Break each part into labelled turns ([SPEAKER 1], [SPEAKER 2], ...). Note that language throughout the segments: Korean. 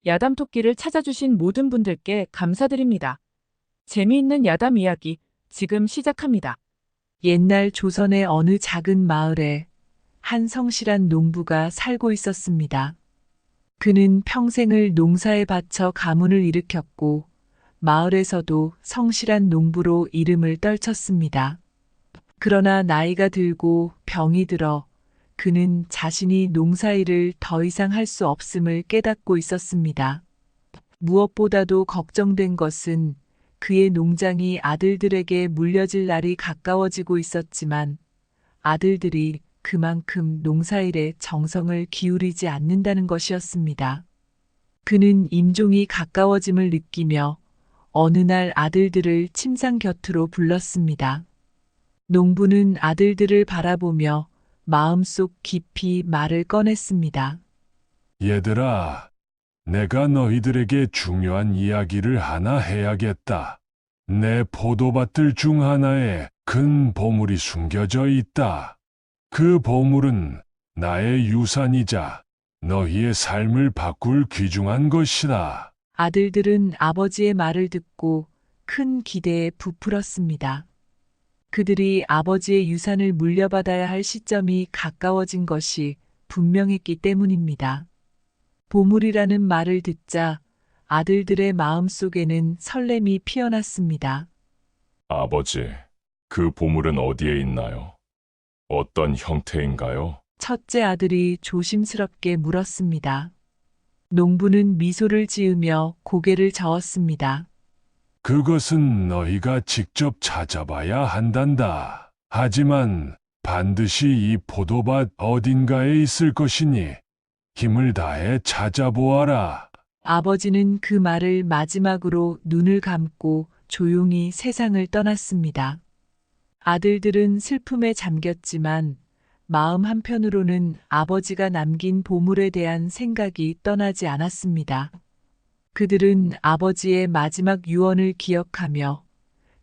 [SPEAKER 1] 야담 토끼를 찾아주신 모든 분들께 감사드립니다. 재미있는 야담 이야기 지금 시작합니다. 옛날 조선의 어느 작은 마을에 한 성실한 농부가 살고 있었습니다. 그는 평생을 농사에 바쳐 가문을 일으켰고 마을에서도 성실한 농부로 이름을 떨쳤습니다. 그러나 나이가 들고 병이 들어 그는 자신이 농사일을 더 이상 할 수 없음을 깨닫고 있었습니다. 무엇보다도 걱정된 것은 그의 농장이 아들들에게 물려질 날이 가까워지고 있었지만 아들들이 그만큼 농사일에 정성을 기울이지 않는다는 것이었습니다. 그는 임종이 가까워짐을 느끼며 어느 날 아들들을 침상 곁으로 불렀습니다. 농부는 아들들을 바라보며 마음속 깊이 말을 꺼냈습니다.
[SPEAKER 2] 얘들아, 내가 너희들에게 중요한 이야기를 하나 해야겠다. 내 포도밭들 중 하나에 큰 보물이 숨겨져 있다. 그 보물은 나의 유산이자 너희의 삶을 바꿀 귀중한 것이다.
[SPEAKER 1] 아들들은 아버지의 말을 듣고 큰 기대에 부풀었습니다. 그들이 아버지의 유산을 물려받아야 할 시점이 가까워진 것이 분명했기 때문입니다. 보물이라는 말을 듣자 아들들의 마음속에는 설렘이 피어났습니다.
[SPEAKER 2] 아버지, 그 보물은 어디에 있나요? 어떤 형태인가요?
[SPEAKER 1] 첫째 아들이 조심스럽게 물었습니다. 농부는 미소를 지으며 고개를 저었습니다.
[SPEAKER 2] 그것은 너희가 직접 찾아봐야 한단다. 하지만 반드시 이 포도밭 어딘가에 있을 것이니 힘을 다해 찾아보아라.
[SPEAKER 1] 아버지는 그 말을 마지막으로 눈을 감고 조용히 세상을 떠났습니다. 아들들은 슬픔에 잠겼지만 마음 한편으로는 아버지가 남긴 보물에 대한 생각이 떠나지 않았습니다. 그들은 아버지의 마지막 유언을 기억하며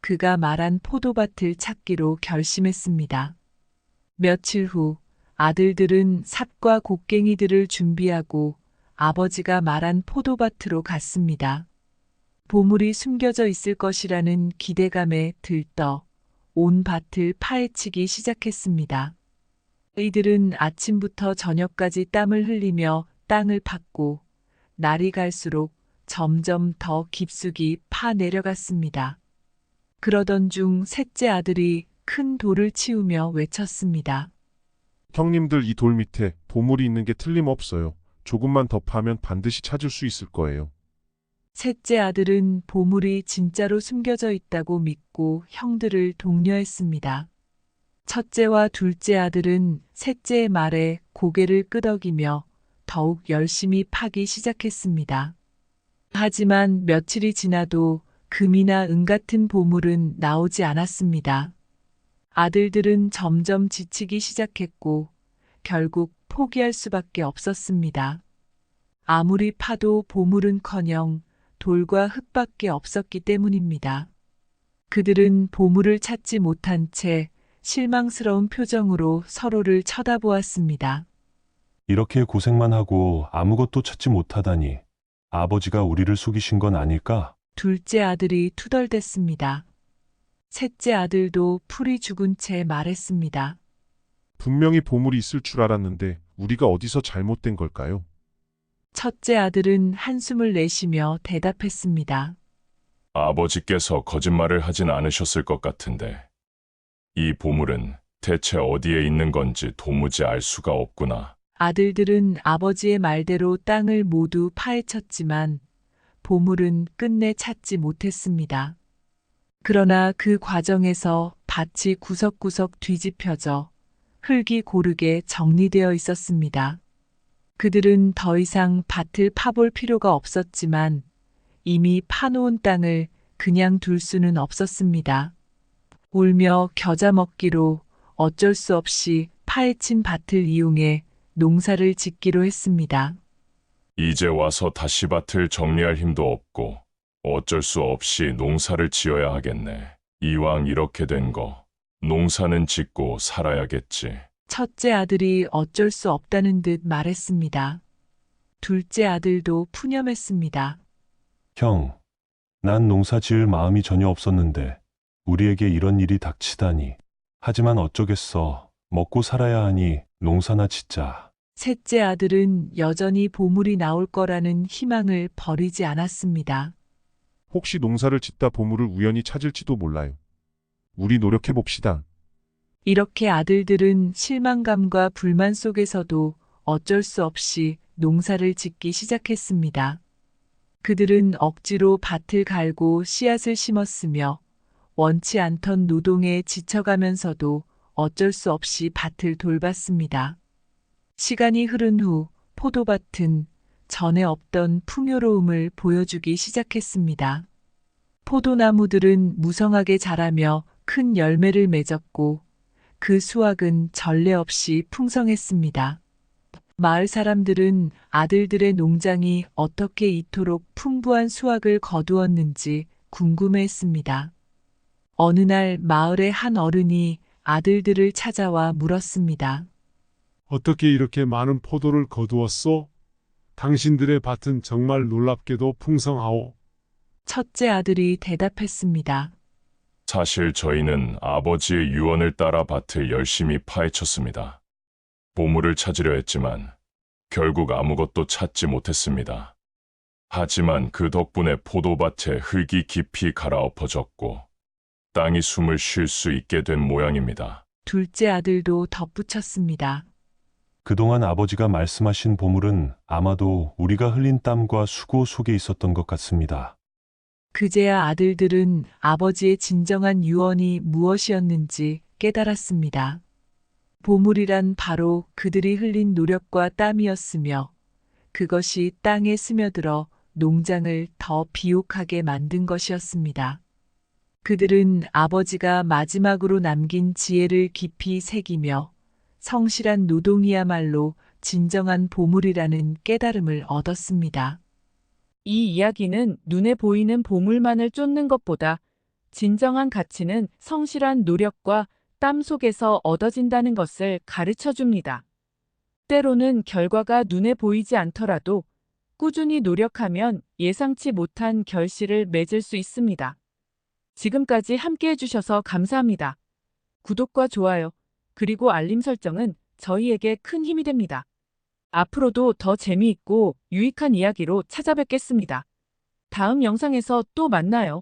[SPEAKER 1] 그가 말한 포도밭을 찾기로 결심했습니다. 며칠 후 아들들은 삽과 곡괭이들을 준비하고 아버지가 말한 포도밭으로 갔습니다. 보물이 숨겨져 있을 것이라는 기대감에 들떠 온 밭을 파헤치기 시작했습니다. 이들은 아침부터 저녁까지 땀을 흘리며 땅을 팠고 날이 갈수록 점점 더 깊숙이 파 내려갔습니다. 그러던 중 셋째 아들이 큰 돌을 치우며 외쳤습니다.
[SPEAKER 3] 형님들 이 돌 밑에 보물이 있는 게 틀림없어요. 조금만 더 파면 반드시 찾을 수 있을 거예요.
[SPEAKER 1] 셋째 아들은 보물이 진짜로 숨겨져 있다고 믿고 형들을 독려했습니다. 첫째와 둘째 아들은 셋째의 말에 고개를 끄덕이며 더욱 열심히 파기 시작했습니다. 하지만 며칠이 지나도 금이나 은 같은 보물은 나오지 않았습니다. 아들들은 점점 지치기 시작했고 결국 포기할 수밖에 없었습니다. 아무리 파도 보물은커녕 돌과 흙밖에 없었기 때문입니다. 그들은 보물을 찾지 못한 채 실망스러운 표정으로 서로를 쳐다보았습니다.
[SPEAKER 4] 이렇게 고생만 하고 아무것도 찾지 못하다니 아버지가 우리를 속이신 건 아닐까?
[SPEAKER 1] 둘째 아들이 투덜댔습니다. 셋째 아들도 풀이 죽은 채 말했습니다.
[SPEAKER 3] 분명히 보물이 있을 줄 알았는데 우리가 어디서 잘못된 걸까요?
[SPEAKER 1] 첫째 아들은 한숨을 내쉬며 대답했습니다.
[SPEAKER 2] 아버지께서 거짓말을 하진 않으셨을 것 같은데 이 보물은 대체 어디에 있는 건지 도무지 알 수가 없구나.
[SPEAKER 1] 아들들은 아버지의 말대로 땅을 모두 파헤쳤지만 보물은 끝내 찾지 못했습니다. 그러나 그 과정에서 밭이 구석구석 뒤집혀져 흙이 고르게 정리되어 있었습니다. 그들은 더 이상 밭을 파볼 필요가 없었지만 이미 파놓은 땅을 그냥 둘 수는 없었습니다. 울며 겨자 먹기로 어쩔 수 없이 파헤친 밭을 이용해 농사를 짓기로 했습니다.
[SPEAKER 2] 이제 와서 다시 밭을 정리할 힘도 없고 어쩔 수 없이 농사를 지어야 하겠네. 이왕 이렇게 된 거 농사는 짓고 살아야겠지.
[SPEAKER 1] 첫째 아들이 어쩔 수 없다는 듯 말했습니다. 둘째 아들도 푸념했습니다.
[SPEAKER 4] 형, 난 농사 지을 마음이 전혀 없었는데 우리에게 이런 일이 닥치다니. 하지만 어쩌겠어. 먹고 살아야 하니 농사나 짓자.
[SPEAKER 1] 셋째 아들은 여전히 보물이 나올 거라는 희망을 버리지 않았습니다.
[SPEAKER 3] 혹시 농사를 짓다 보물을 우연히 찾을지도 몰라요. 우리 노력해 봅시다.
[SPEAKER 1] 이렇게 아들들은 실망감과 불만 속에서도 어쩔 수 없이 농사를 짓기 시작했습니다. 그들은 억지로 밭을 갈고 씨앗을 심었으며 원치 않던 노동에 지쳐가면서도 어쩔 수 없이 밭을 돌봤습니다. 시간이 흐른 후 포도밭은 전에 없던 풍요로움을 보여주기 시작했습니다. 포도나무들은 무성하게 자라며 큰 열매를 맺었고 그 수확은 전례 없이 풍성했습니다. 마을 사람들은 아들들의 농장이 어떻게 이토록 풍부한 수확을 거두었는지 궁금해했습니다. 어느 날 마을의 한 어른이 아들들을 찾아와 물었습니다.
[SPEAKER 5] 어떻게 이렇게 많은 포도를 거두었소? 당신들의 밭은 정말 놀랍게도 풍성하오.
[SPEAKER 1] 첫째 아들이 대답했습니다.
[SPEAKER 2] 사실 저희는 아버지의 유언을 따라 밭을 열심히 파헤쳤습니다. 보물을 찾으려 했지만 결국 아무것도 찾지 못했습니다. 하지만 그 덕분에 포도밭에 흙이 깊이 갈아엎어졌고 땅이 숨을 쉴 수 있게 된 모양입니다.
[SPEAKER 1] 둘째 아들도 덧붙였습니다.
[SPEAKER 4] 그동안 아버지가 말씀하신 보물은 아마도 우리가 흘린 땀과 수고 속에 있었던 것 같습니다.
[SPEAKER 1] 그제야 아들들은 아버지의 진정한 유언이 무엇이었는지 깨달았습니다. 보물이란 바로 그들이 흘린 노력과 땀이었으며 그것이 땅에 스며들어 농장을 더 비옥하게 만든 것이었습니다. 그들은 아버지가 마지막으로 남긴 지혜를 깊이 새기며 성실한 노동이야말로 진정한 보물이라는 깨달음을 얻었습니다.
[SPEAKER 6] 이 이야기는 눈에 보이는 보물만을 쫓는 것보다 진정한 가치는 성실한 노력과 땀 속에서 얻어진다는 것을 가르쳐 줍니다. 때로는 결과가 눈에 보이지 않더라도 꾸준히 노력하면 예상치 못한 결실을 맺을 수 있습니다. 지금까지 함께 해주셔서 감사합니다. 구독과 좋아요, 그리고 알림 설정은 저희에게 큰 힘이 됩니다. 앞으로도 더 재미있고 유익한 이야기로 찾아뵙겠습니다. 다음 영상에서 또 만나요.